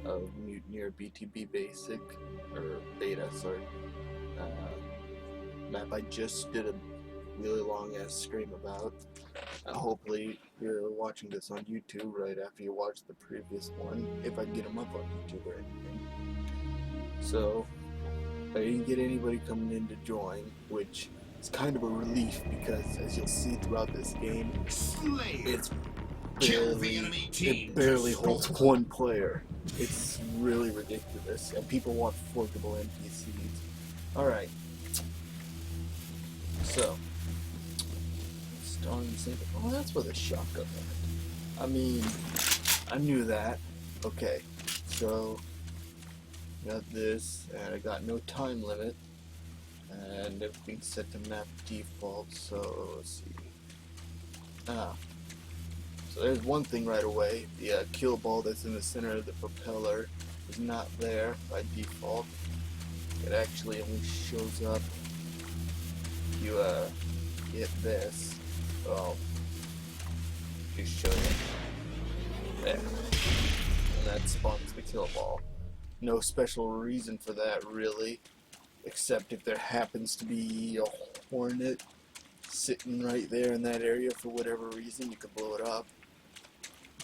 of Mutineer BTB Basic, or Beta, sorry. Map I just did a really long ass stream about. Hopefully you're watching this on YouTube right after you watch the previous one, if I get them up on YouTube or anything. So, I didn't get anybody coming in to join, which is kind of a relief because, as you'll see throughout this game, it barely holds one player. It's really ridiculous, and people want forkable NPCs. Alright. So, starting the same. Oh, that's where the shotgun went. I mean, I knew that. Okay, so got this, and I got no time limit, and everything's set to map default. So let's see. So there's one thing right away. The kill ball that's in the center of the propeller is not there by default. It actually only shows up if you hit this. Well, just show you there, and that spawns the kill ball. No special reason for that really, except if there happens to be a hornet sitting right there in that area for whatever reason, you could blow it up.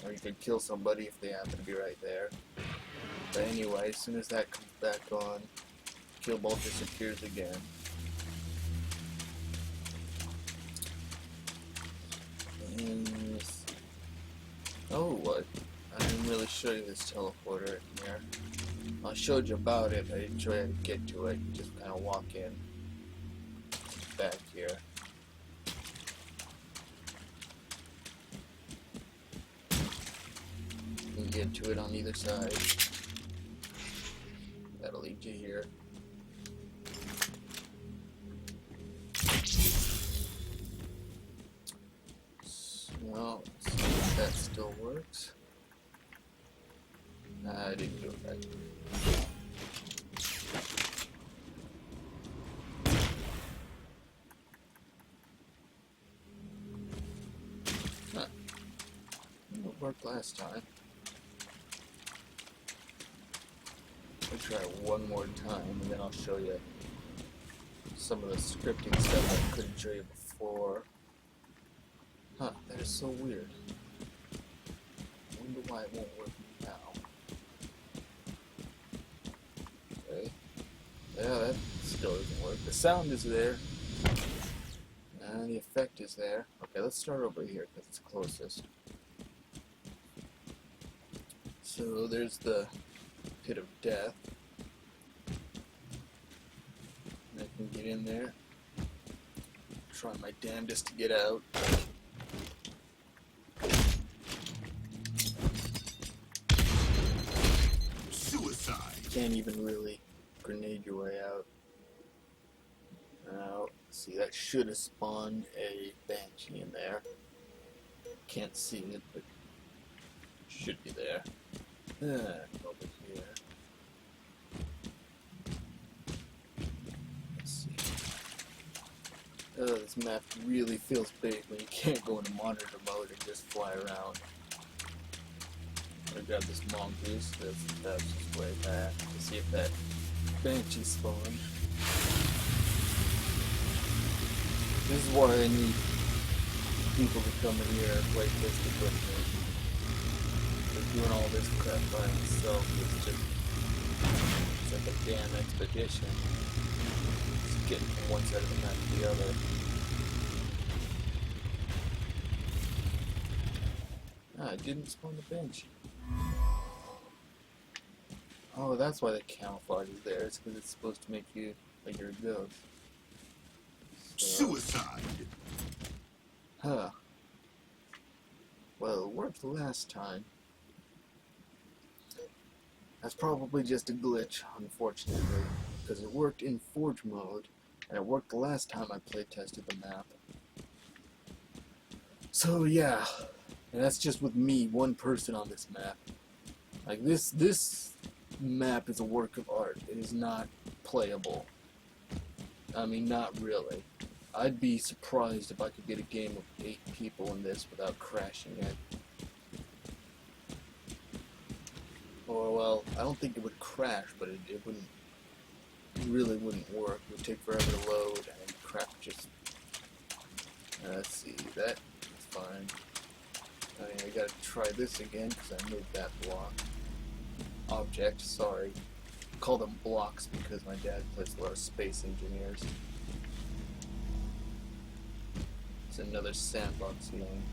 Or you could kill somebody if they happen to be right there. But anyway, as soon as that comes back on, kill ball disappears again. And oh, what? I didn't really show you this teleporter in here. I showed you about it, but I didn't show you how to get to it. You just kind of walk in back here. You can get to it on either side. That'll lead you here. Well, let's see if that still works. Nah, I didn't do it right. Huh. It worked last time. I'll try it one more time, and then I'll show you some of the scripting stuff I couldn't show you before. Huh, that is so weird. I wonder why it won't work now. Okay. Yeah, that still doesn't work. The sound is there. And the effect is there. Okay, let's start over here because it's closest. So there's the pit of death. And I can get in there. Try my damnedest to get out. Can't even really grenade your way out. Now, see, that should have spawned a banshee in there. Can't see it, but it should be there. Over here. Let's see. This map really feels big when you can't go into monitor mode and just fly around. I grab this mongoose that's just way back to see if that banshee spawned. This is why I need people to come in here and play this with me. Because doing all this crap by myself is just, it's like a damn expedition. Just getting from one side of the map to the other. I didn't spawn the banshee. Oh, that's why the camouflage is there. It's because it's supposed to make you like you're a ghost. So, suicide! Huh. Well, it worked the last time. That's probably just a glitch, unfortunately, because it worked in Forge mode, and it worked the last time I play tested the map. So yeah, and that's just with me, one person on this map. Like this map is a work of art. It is not playable. I mean, not really. I'd be surprised if I could get a game of 8 people in this without crashing it. Or, well, well, I don't think it would crash, but it wouldn't, it really wouldn't work. It would take forever to load, and crap just, let's see, that is fine. I gotta try this again, because I moved that block. Object, sorry. I call them blocks because my dad plays a lot of Space Engineers. It's another sandbox game.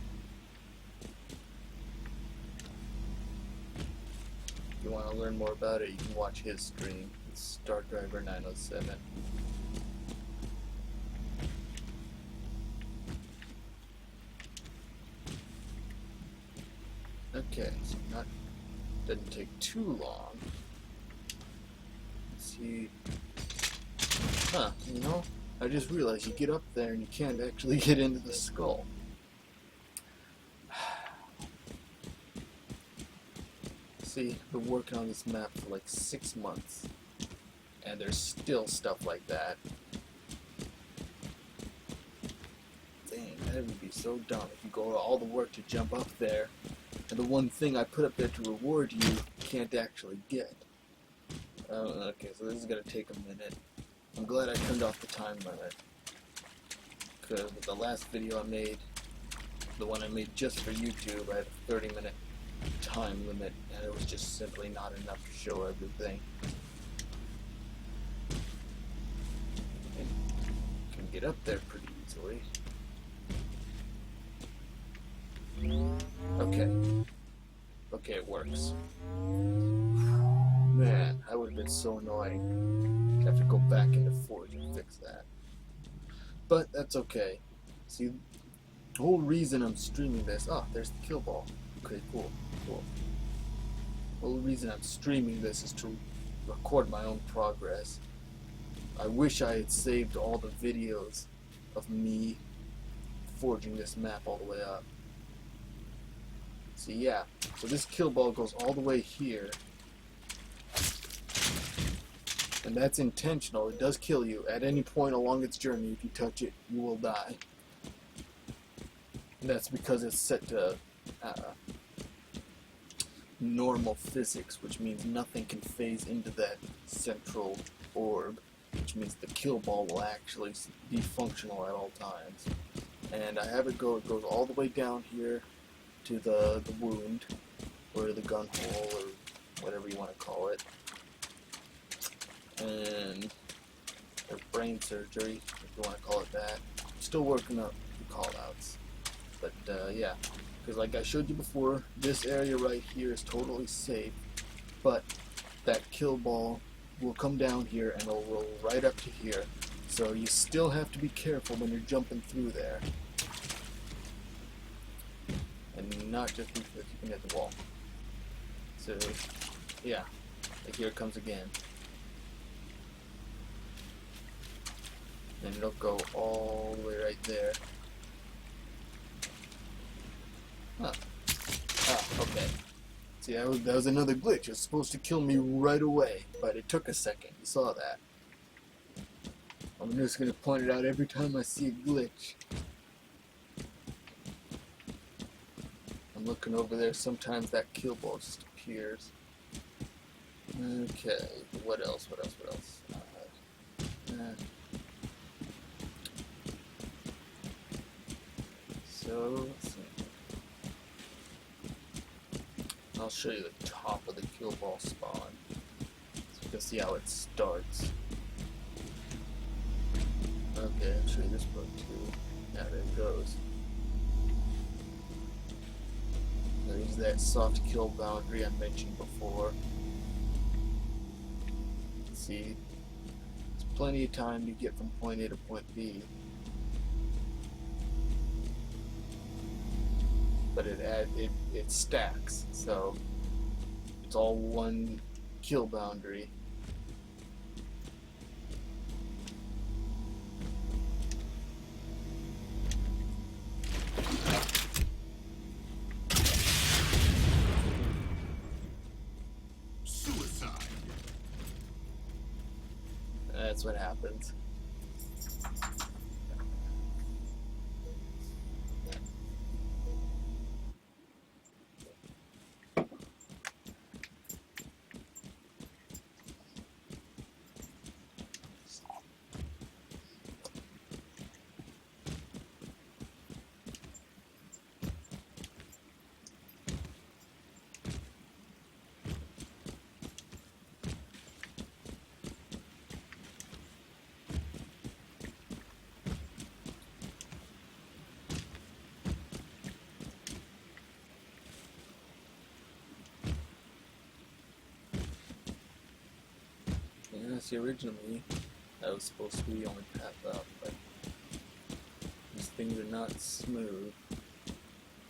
If you want to learn more about it, you can watch his stream. It's StarDriver 907. Okay, so doesn't take too long. Let's see. Huh, you know, I just realized you get up there and you can't actually get into the skull. See, I've been working on this map for like 6 months, and there's still stuff like that. Dang, that would be so dumb if you go all the work to jump up there, and the one thing I put up there to reward you can't actually get. Okay, so this is gonna take a minute. I'm glad I turned off the time limit, because with the last video I made, the one I made just for YouTube, I had a 30-minute time limit, and it was just simply not enough to show everything. And you can get up there pretty easily. Okay, it works. Man, that would have been so annoying. I have to go back into Forge and fix that. But that's okay. See, the whole reason I'm streaming this, there's the kill ball. Okay, cool. The whole reason I'm streaming this is to record my own progress. I wish I had saved all the videos of me forging this map all the way up. See, yeah, so this kill ball goes all the way here. And that's intentional. It does kill you. At any point along its journey, if you touch it, you will die. And that's because it's set to normal physics, which means nothing can phase into that central orb, which means the kill ball will actually be functional at all times. And I have it goes all the way down here to the wound, or the gun hole, or whatever you want to call it. And or brain surgery, if you want to call it that. I'm still working up the call-outs. But yeah, because like I showed you before, this area right here is totally safe, but that kill ball will come down here and it'll roll right up to here. So you still have to be careful when you're jumping through there. And not just because you can hit the wall. So, yeah, like here it comes again. And it'll go all the way right there. Huh. Okay. See, that was another glitch. It was supposed to kill me right away, but it took a second. You saw that. I'm just going to point it out every time I see a glitch. I'm looking over there, sometimes that kill ball just appears. Okay, what else? So, let's see. I'll show you the top of the kill ball spawn, so you can see how it starts. Okay, I'll show you this part too. Yeah, there it goes. There's that soft kill boundary I mentioned before. See, it's plenty of time to get from point A to point B. But it stacks, so it's all one kill boundary. Suicide. That's what happens. See, originally that was supposed to be the only path up, but these things are not smooth.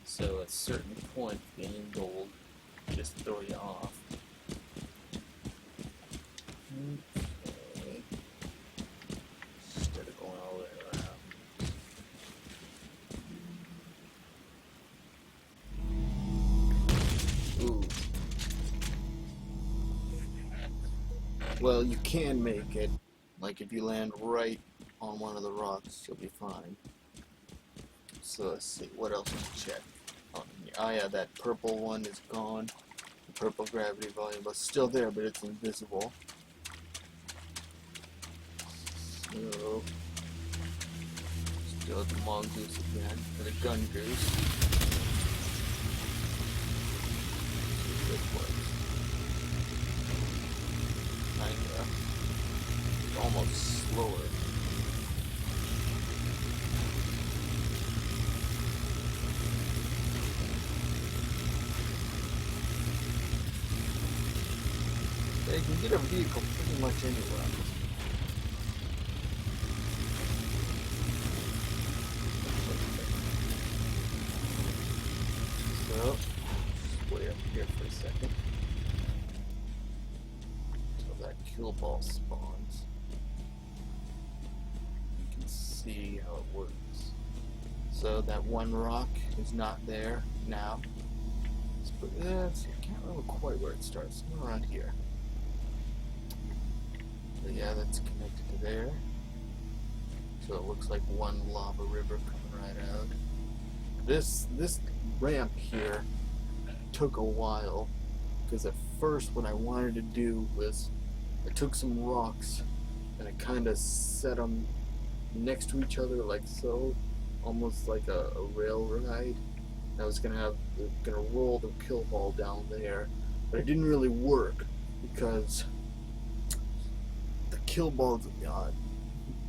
So at a certain point, gaining gold just throw you off. Okay. Instead of going all the way around. Ooh. Well, you can make it. Like if you land right on one of the rocks, you'll be fine. So let's see, what else to check? Oh yeah, that purple one is gone. The purple gravity volume, but still there, but it's invisible. So, still the mongoose again, and the gun goose. Good place. Kinda. It's almost slower. You can get a vehicle pretty much anywhere. So, just wait up here for a second until that kill ball spawns. You can see how it works. So that one rock is not there now. Let's see, I can't remember quite where it starts. Somewhere around here. But yeah, that's connected to there. So it looks like one lava river coming right out. This ramp here took a while, because at first what I wanted to do was I took some rocks and I kind of set them next to each other like so, almost like a rail ride. I was gonna roll the kill ball down there, but it didn't really work because the kill ball,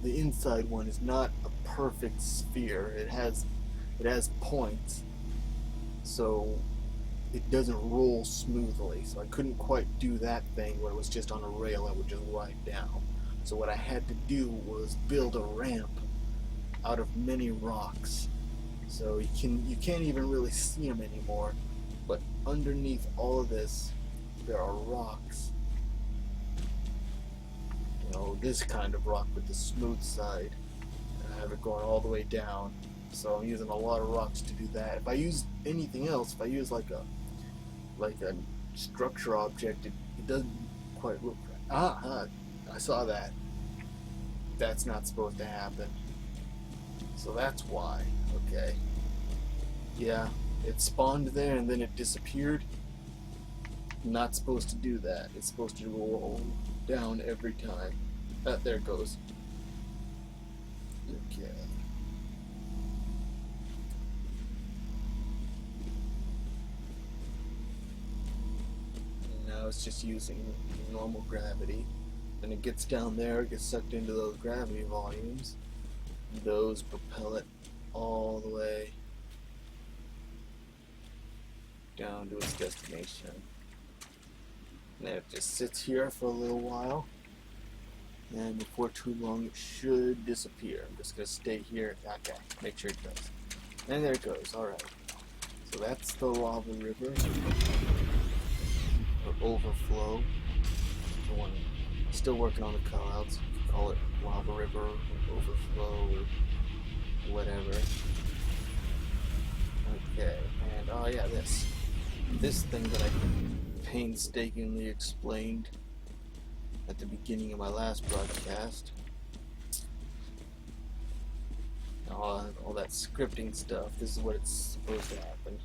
the inside one is not a perfect sphere. It has points, so it doesn't roll smoothly. So I couldn't quite do that thing where it was just on a rail and would just ride down. So what I had to do was build a ramp out of many rocks. So you can't even really see them anymore. But underneath all of this, there are rocks. You know, this kind of rock with the smooth side. And I have it going all the way down. So I'm using a lot of rocks to do that. If I use anything else, if I use like a structure object, it doesn't quite look right. I saw that. That's not supposed to happen. So that's why. Okay. Yeah, it spawned there and then it disappeared. Not supposed to do that. It's supposed to roll down every time. There it goes. Okay. And now it's just using normal gravity. Then it gets down there, it gets sucked into those gravity volumes. Those propel it all the way down to its destination. And then it just sits here for a little while, and before too long it should disappear. I'm just going to stay here. Okay, make sure it does. And there it goes. Alright. So that's the lava river, or overflow. The one still working on the callouts. You can call it lava river, or overflow, or whatever. Okay, and oh yeah, this thing that I painstakingly explained at the beginning of my last broadcast. All that scripting stuff, this is what it's supposed to happen.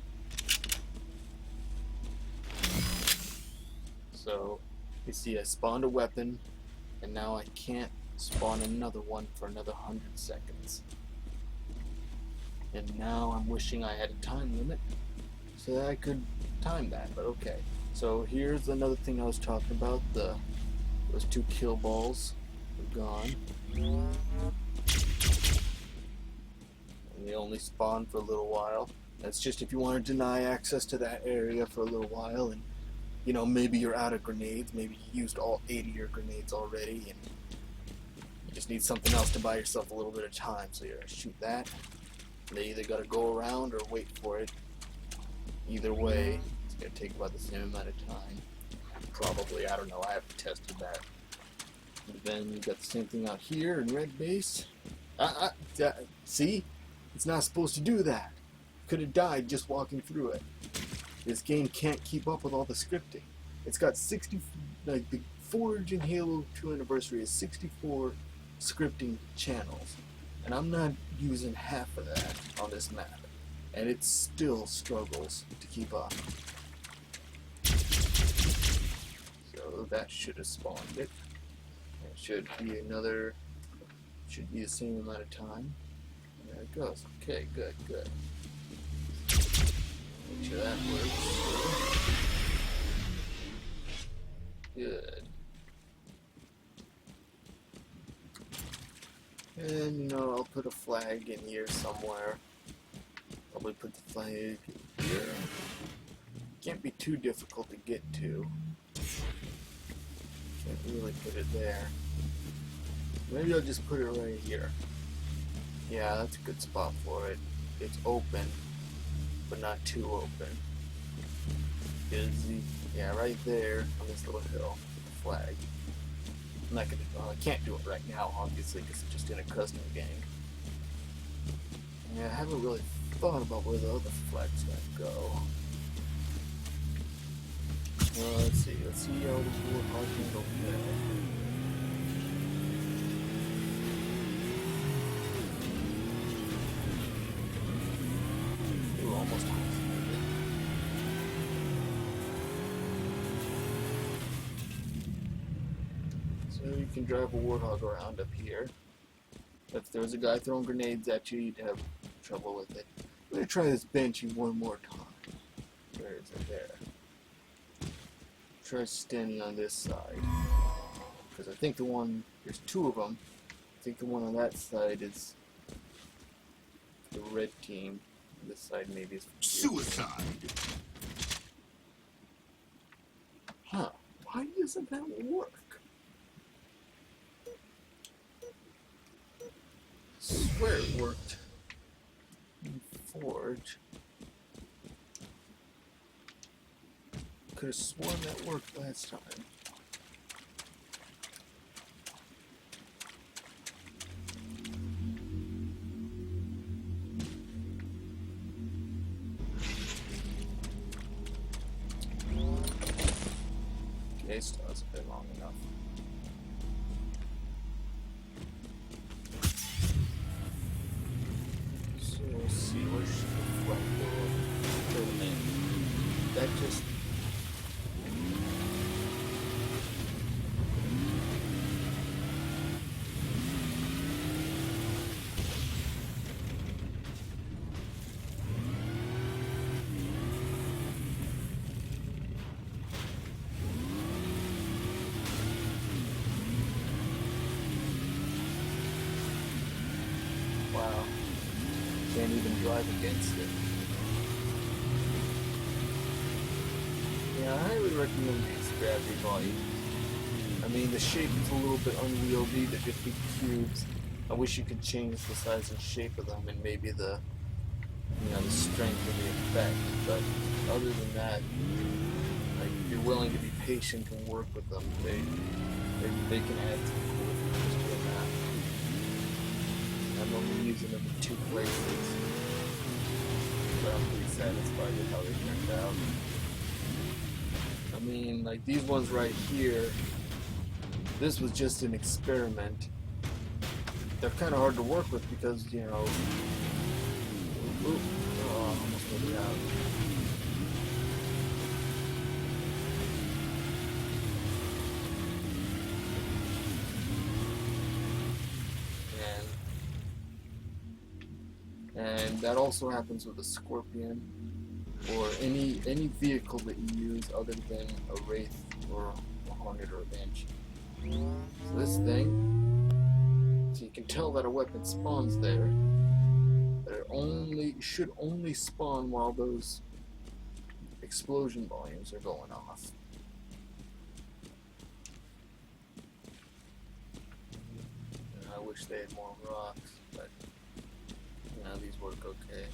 So, you see I spawned a weapon, and now I can't spawn another one for another 100 seconds. And now I'm wishing I had a time limit so that I could time that, but okay. So here's another thing I was talking about, those two kill balls are gone. And they only spawn for a little while. That's just if you want to deny access to that area for a little while and you know, maybe you're out of grenades, maybe you used all 8 of your grenades already, and you just need something else to buy yourself a little bit of time, so you're gonna shoot that. And they either gotta go around or wait for it. Either way, it's gonna take about the same amount of time. Probably, I don't know, I haven't tested that. And then you got the same thing out here in red base. See? It's not supposed to do that. Could have died just walking through it. This game can't keep up with all the scripting. It's got 60, like the Forge and Halo 2 Anniversary is 64 scripting channels. And I'm not using half of that on this map. And it still struggles to keep up. So that should have spawned it. It should be another, should be the same amount of time. And there it goes. Okay, good, good. Make sure that works. Good. And, you know, I'll put a flag in here somewhere. Probably put the flag here. Can't be too difficult to get to. Can't really put it there. Maybe I'll just put it right here. Yeah, that's a good spot for it. It's open, but not too open. Yeah, right there on this little hill with the flag. I'm not gonna. Well, I can't do it right now, obviously, because it's just in a custom game. Yeah, I haven't really thought about where the other flag's gonna go. Well, let's see. Let's see how this warthog can go there. Ooh, almost isolated. So you can drive a warthog around up here. If there was a guy throwing grenades at you, you'd have trouble with it. I'm gonna try this benchy one more time. Where is it? There. Try standing on this side, because I think the one, there's 2 of them. I think the one on that side is the red team. This side maybe is suicide. Huh? Why doesn't that work? I swear it worked in Forge. Could have sworn that worked last time. Okay, still hasn't been long enough. So we'll see where should the flag go. That just wow. Can't even drive against it. Yeah, I highly recommend these gravity volumes. I mean, the shape is a little bit unwieldy, they're just big cubes. I wish you could change the size and shape of them and maybe the, you know, the strength of the effect. But other than that, like, if you're willing to be patient and work with them, they can add some cool features to the map. I'm only using them in 2 places, but I'm pretty satisfied with how they turned out. I mean, like these ones right here, this was just an experiment. They're kind of hard to work with because, you know, ooh, oh, I almost put it out. And that also happens with a Scorpion or any vehicle that you use other than a Wraith or a Hornet or a Banshee. So this thing, so you can tell that a weapon spawns there, but it should only spawn while those explosion volumes are going off. wish they had more rocks, but you know, these work okay.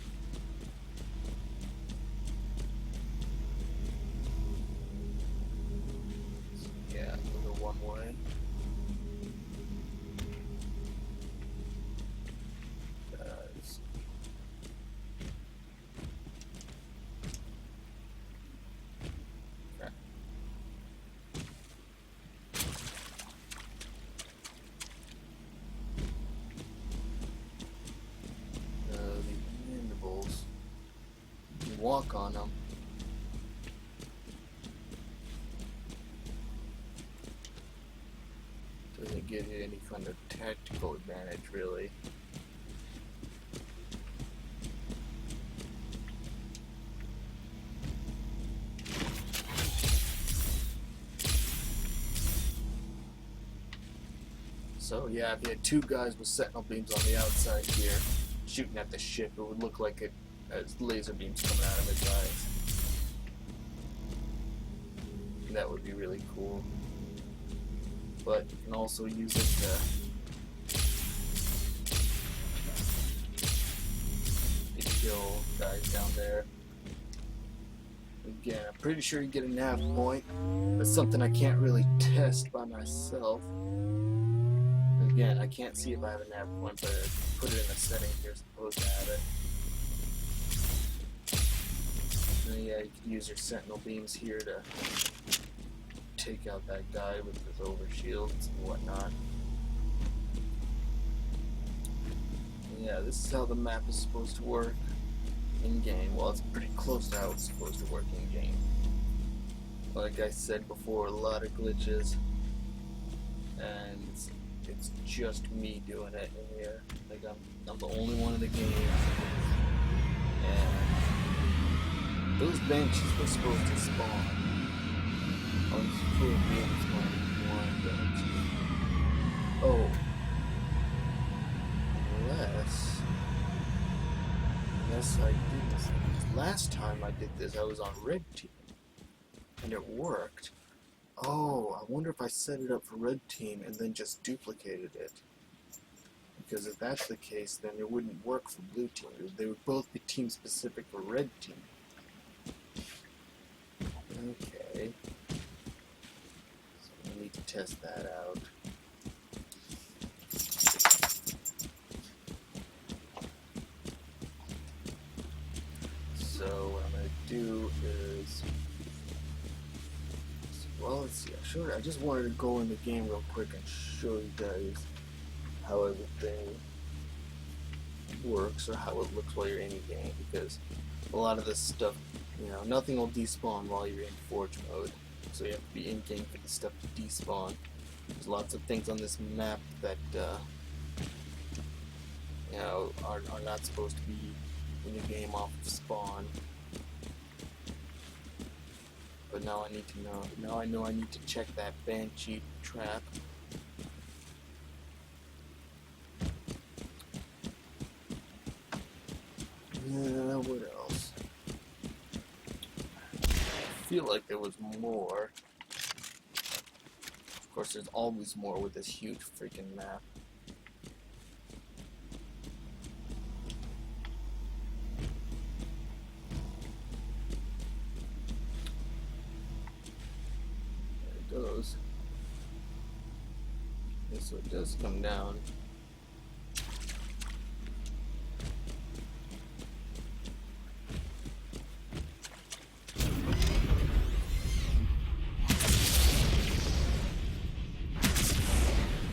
Yeah, those are one way. Walk on them. Doesn't give you any kind of tactical advantage, really. So yeah, if you had two guys with sentinel beams on the outside here, shooting at the ship, it would look like it has laser beams coming out of its eyes. And that would be really cool. But you can also use it to kill guys down there. Again, I'm pretty sure you get a nav point. That's something I can't really test by myself. Again, I can't see if I have a nav point, but I put it in the settings here, supposed to have it. And yeah, you can use your sentinel beams here to take out that guy with his overshields and whatnot. And yeah, this is how the map is supposed to work in game. Well, it's pretty close to how it's supposed to work in game. Like I said before, a lot of glitches, and it's just me doing it in here. Like I'm the only one in the game, and those benches were supposed to spawn. I was supposed to be able to spawn one bench. Oh, unless I did this. Last time I did this, I was on red team, and it worked. Oh, I wonder if I set it up for red team and then just duplicated it. Because if that's the case, then it wouldn't work for blue team. They would both be team specific for red team. Okay. So I need to test that out. So what I'm going to do is... Well, let's see. I just wanted to go in the game real quick and show you guys how everything works or how it looks while you're in the game, because a lot of this stuff, you know, nothing will despawn while you're in Forge mode, so you have to be in game for the stuff to despawn. There's lots of things on this map that you know, are not supposed to be in the game off of spawn. But now I need to know. Now I know I need to check that Banshee trap. What else? I feel like there was more. Of course, there's always more with this huge freaking map. Goes. Okay, so it does come down.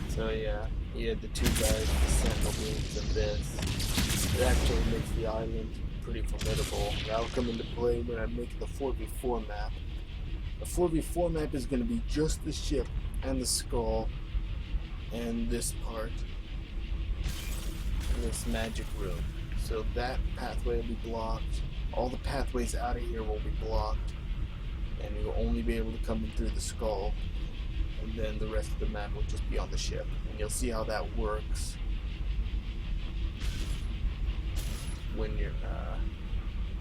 So yeah, you had the two guys with the sentinel beams and this. It actually makes the island pretty formidable. That'll come into play when I make the 4v4 map. The 4v4 map is going to be just the ship and the skull and this part, this magic room. So that pathway will be blocked. All the pathways out of here will be blocked, and you'll only be able to come in through the skull, and then the rest of the map will just be on the ship. And you'll see how that works when you're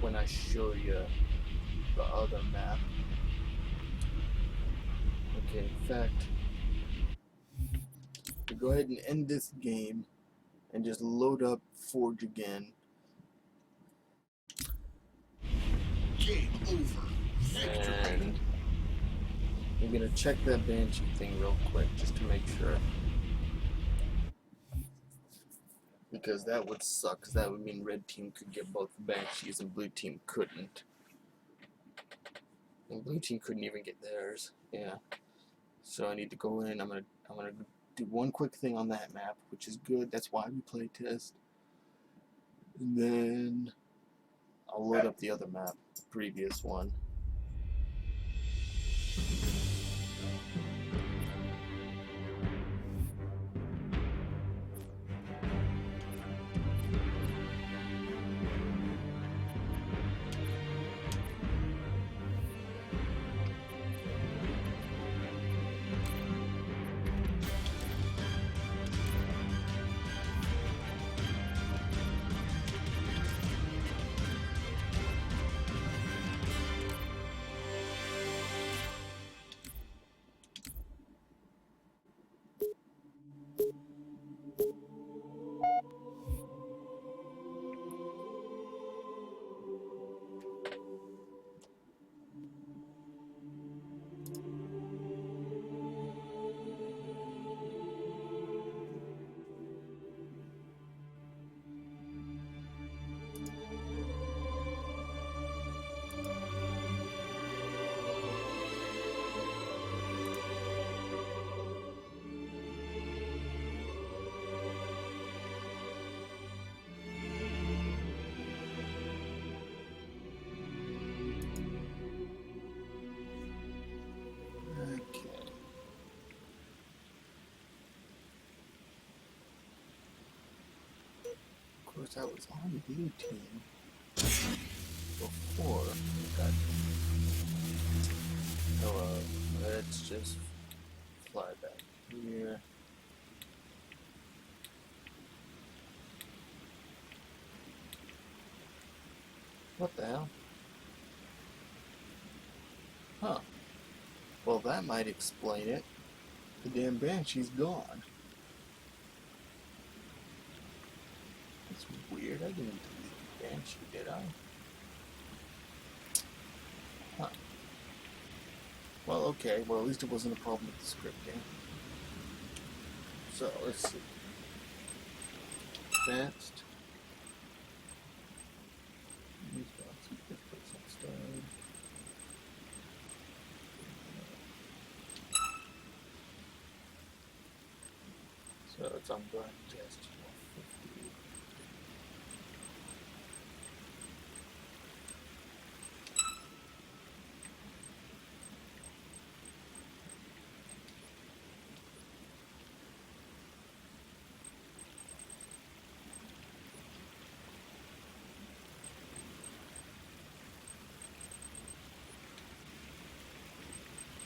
when I show you the other map. Okay, in fact, to go ahead and end this game and just load up Forge again. Game over. Victory. And I'm gonna check that Banshee thing real quick just to make sure. Because that would suck, because that would mean red team could get both the Banshees and blue team couldn't. And blue team couldn't even get theirs. Yeah. So I need to go in. I'm gonna do one quick thing on that map, which is good. That's why we play test. And then I'll load up the other map, the previous one. Of course, I was on blue team before we got. Oh, let's just fly back here. What the hell? Huh. Well, that might explain it. The damn Banshee's gone. That's weird. I didn't delete the Banshee, did I? Huh. Well, okay. Well, at least it wasn't a problem with the scripting. So, let's see. Advanced. So it's on blind test 150.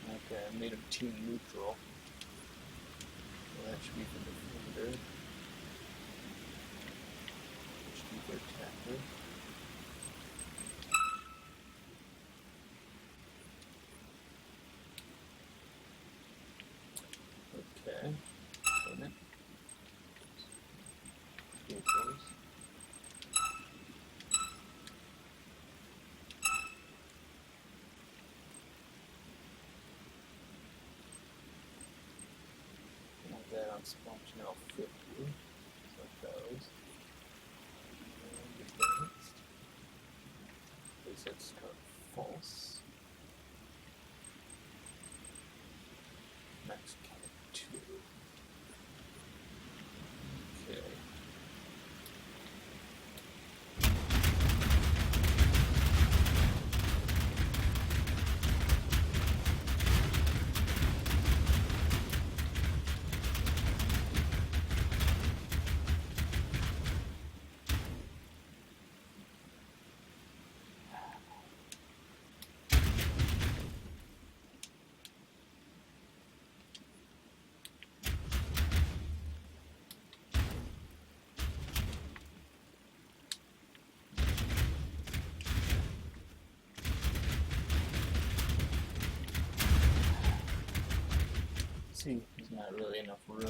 Okay, I made him team neutral. Well, that should be for the defender. Should be for attacker. Okay. Wait a minute. Vehicles. That on spawn channel 50, so those, and advanced, they said start false, max count 2, okay. See, there's not really enough room.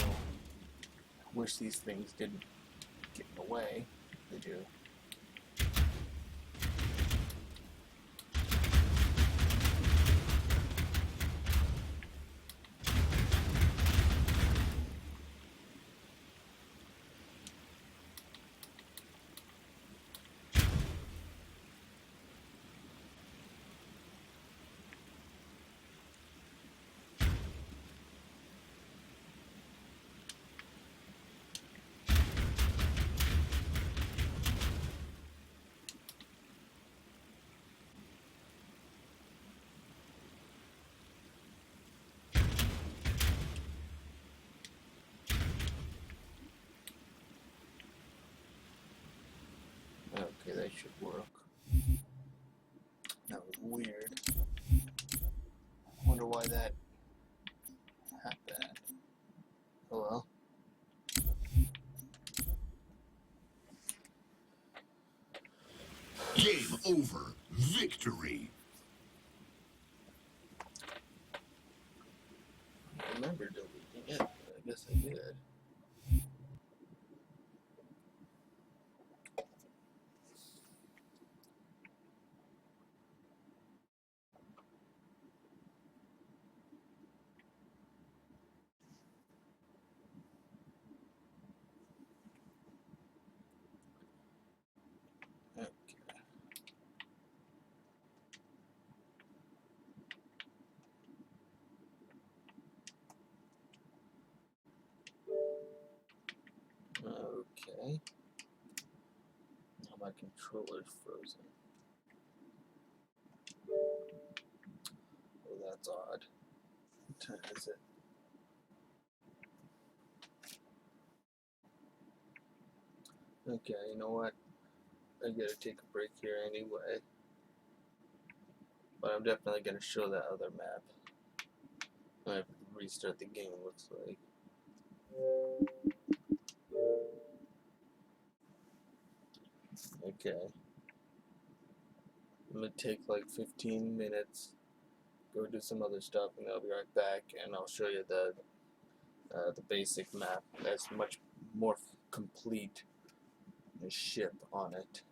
Wish these things didn't get in the way. They do. Okay, that should work. That was weird. Wonder why that happened. Oh well. Game over. Victory. I remember deleting it, but I guess I did. Okay. Okay. Now my controller's frozen. Oh, that's odd. What time is it? Okay, you know what? I gotta take a break here anyway. But I'm definitely gonna show that other map. I have to restart the game, looks like. Okay. I'm gonna take like 15 minutes, go do some other stuff, and I'll be right back, and I'll show you the basic map. That's much more complete. The ship on it.